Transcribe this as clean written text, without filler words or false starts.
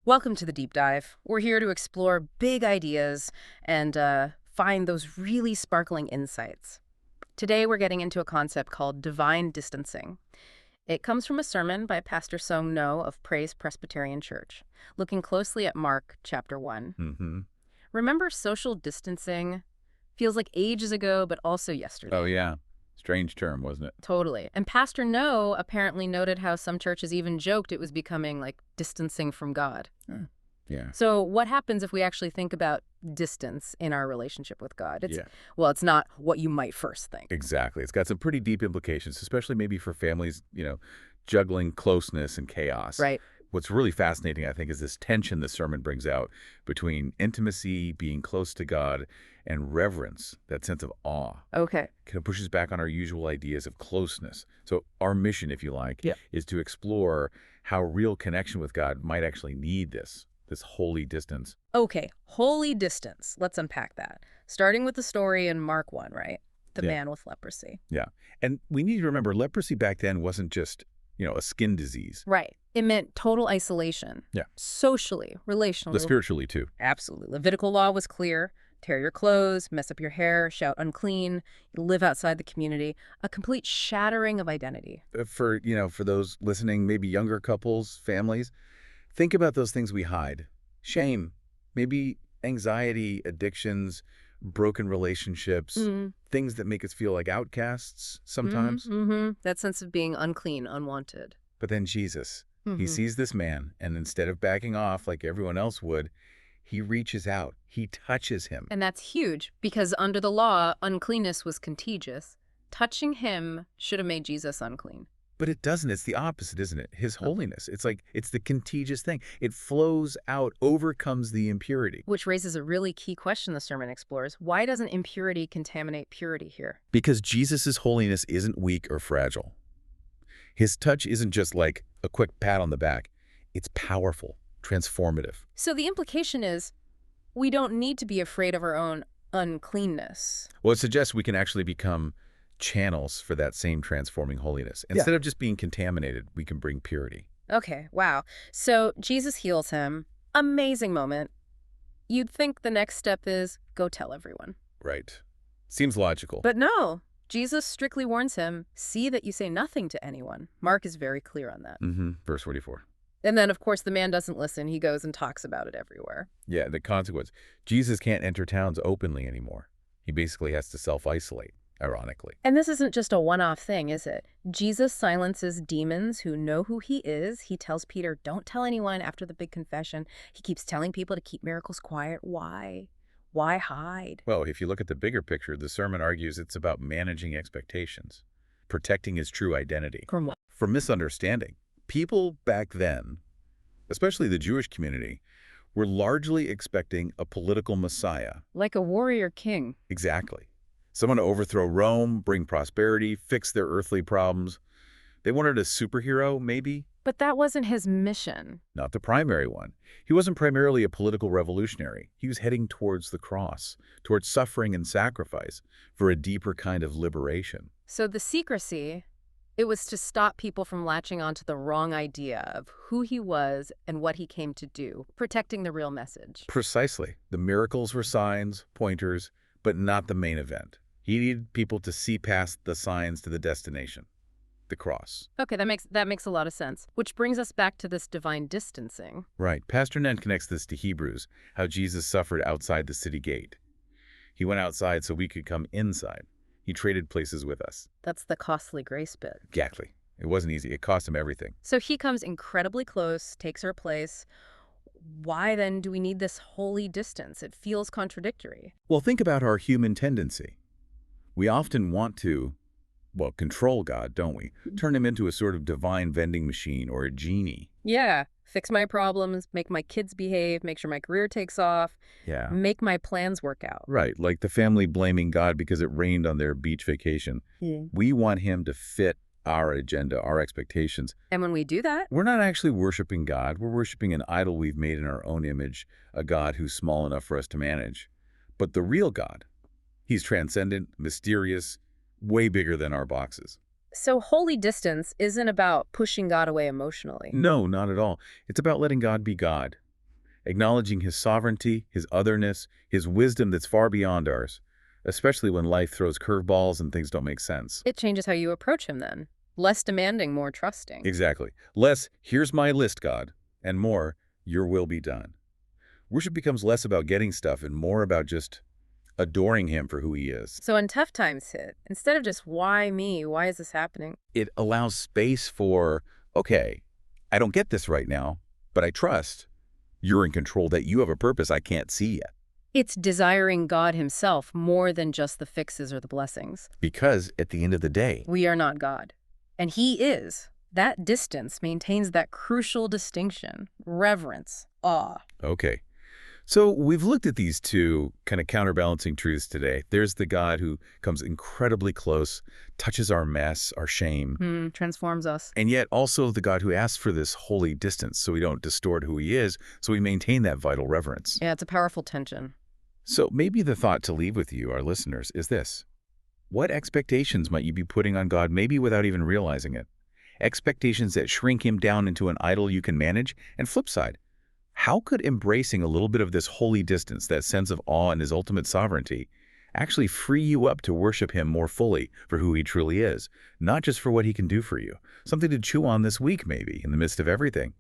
Welcome to the Deep Dive. We're here to explore big ideas and find those really sparkling insights. Today we're getting into a concept called divine distancing. It comes from a sermon by Pastor Song No of Praise Presbyterian Church, looking closely at Mark chapter 1. Mm-hmm. Remember social distancing? Feels like ages ago, but also yesterday. Oh, yeah. Strange term, wasn't it? Totally. And Pastor No apparently noted how some churches even joked it was becoming like distancing from God. Yeah. So what happens if we actually think about distance in our relationship with God? Well, it's not what you might first think. Exactly. It's got some pretty deep implications, especially maybe for families, juggling closeness and chaos. Right. What's really fascinating, I think, is this tension the sermon brings out between intimacy, being close to God, and reverence, that sense of awe. Okay. Kind of pushes back on our usual ideas of closeness. So our mission, if you like, is to explore how real connection with God might actually need this holy distance. Okay, holy distance. Let's unpack that. Starting with the story in Mark 1, right? The man with leprosy. Yeah. And we need to remember, leprosy back then wasn't just, a skin disease. Right. It meant total isolation. Yeah. Socially, relationally. But spiritually, too. Absolutely. Levitical law was clear. Tear your clothes, mess up your hair, shout unclean, live outside the community. A complete shattering of identity. For those listening, maybe younger couples, families, think about those things we hide. Shame, maybe anxiety, addictions, broken relationships, things that make us feel like outcasts sometimes. That sense of being unclean, unwanted. But then Jesus, he sees this man, and instead of backing off like everyone else would, he reaches out. He touches him. And that's huge, because under the law, uncleanness was contagious. Touching him should have made Jesus unclean. But it doesn't. It's the opposite, isn't it? His holiness. It's the contagious thing. It flows out, overcomes the impurity. Which raises a really key question the sermon explores. Why doesn't impurity contaminate purity here? Because Jesus' holiness isn't weak or fragile. His touch isn't just like a quick pat on the back. It's powerful, transformative. So the implication is we don't need to be afraid of our own uncleanness. Well, it suggests we can actually become channels for that same transforming holiness. Instead of just being contaminated, we can bring purity. Okay, wow. So Jesus heals him. Amazing moment. You'd think the next step is go tell everyone. Right. Seems logical. But no. Jesus strictly warns him, see that you say nothing to anyone. Mark is very clear on that. Verse 44. And then, of course, the man doesn't listen. He goes and talks about it everywhere. Yeah, the consequence. Jesus can't enter towns openly anymore. He basically has to self-isolate, ironically. And this isn't just a one-off thing, is it? Jesus silences demons who know who he is. He tells Peter, don't tell anyone after the big confession. He keeps telling people to keep miracles quiet. Why? Why hide? Well, if you look at the bigger picture, the sermon argues it's about managing expectations, protecting his true identity. From what? From misunderstanding. People back then, especially the Jewish community, were largely expecting a political messiah. Like a warrior king. Exactly. Someone to overthrow Rome, bring prosperity, fix their earthly problems. They wanted a superhero, maybe? But that wasn't his mission. Not the primary one. He wasn't primarily a political revolutionary. He was heading towards the cross, towards suffering and sacrifice, for a deeper kind of liberation. So the secrecy, it was to stop people from latching onto the wrong idea of who he was and what he came to do, protecting the real message. Precisely. The miracles were signs, pointers, but not the main event. He needed people to see past the signs to the destination, the cross. Okay, that makes a lot of sense. Which brings us back to this divine distancing. Right. Pastor Nen connects this to Hebrews, how Jesus suffered outside the city gate. He went outside so we could come inside. He traded places with us. That's the costly grace bit. Exactly. It wasn't easy. It cost him everything. So he comes incredibly close, takes our place. Why then do we need this holy distance? It feels contradictory. Well, think about our human tendency. We often want to, control God, don't we? Turn him into a sort of divine vending machine or a genie. Yeah. Fix my problems, make my kids behave, make sure my career takes off. Yeah. Make my plans work out. Right. Like the family blaming God because it rained on their beach vacation. Yeah. We want him to fit our agenda, our expectations. And when we do that, we're not actually worshiping God. We're worshiping an idol we've made in our own image, a God who's small enough for us to manage. But the real God, he's transcendent, mysterious, way bigger than our boxes. So holy distance isn't about pushing God away emotionally. No, not at all. It's about letting God be God, acknowledging his sovereignty, his otherness, his wisdom that's far beyond ours, especially when life throws curveballs and things don't make sense. It changes how you approach him then. Less demanding, more trusting. Exactly. Less, here's my list, God, and more, your will be done. Worship becomes less about getting stuff and more about just adoring him for who he is. So when tough times hit, instead of just, why me? Why is this happening? It allows space for, okay, I don't get this right now, but I trust you're in control, that you have a purpose I can't see yet. It's desiring God himself more than just the fixes or the blessings. Because at the end of the day, We are not God. And he is. That distance maintains that crucial distinction, reverence, awe. okay. So we've looked at these two kind of counterbalancing truths today. There's the God who comes incredibly close, touches our mess, our shame, Transforms us. and yet also the God who asks for this holy distance so we don't distort who he is, so we maintain that vital reverence. Yeah, it's a powerful tension. So maybe the thought to leave with you, our listeners, is this. What expectations might you be putting on God, maybe without even realizing it? Expectations that shrink him down into an idol you can manage? And flip side, how could embracing a little bit of this holy distance, that sense of awe in his ultimate sovereignty, actually free you up to worship him more fully for who he truly is, not just for what he can do for you? Something to chew on this week, maybe, in the midst of everything.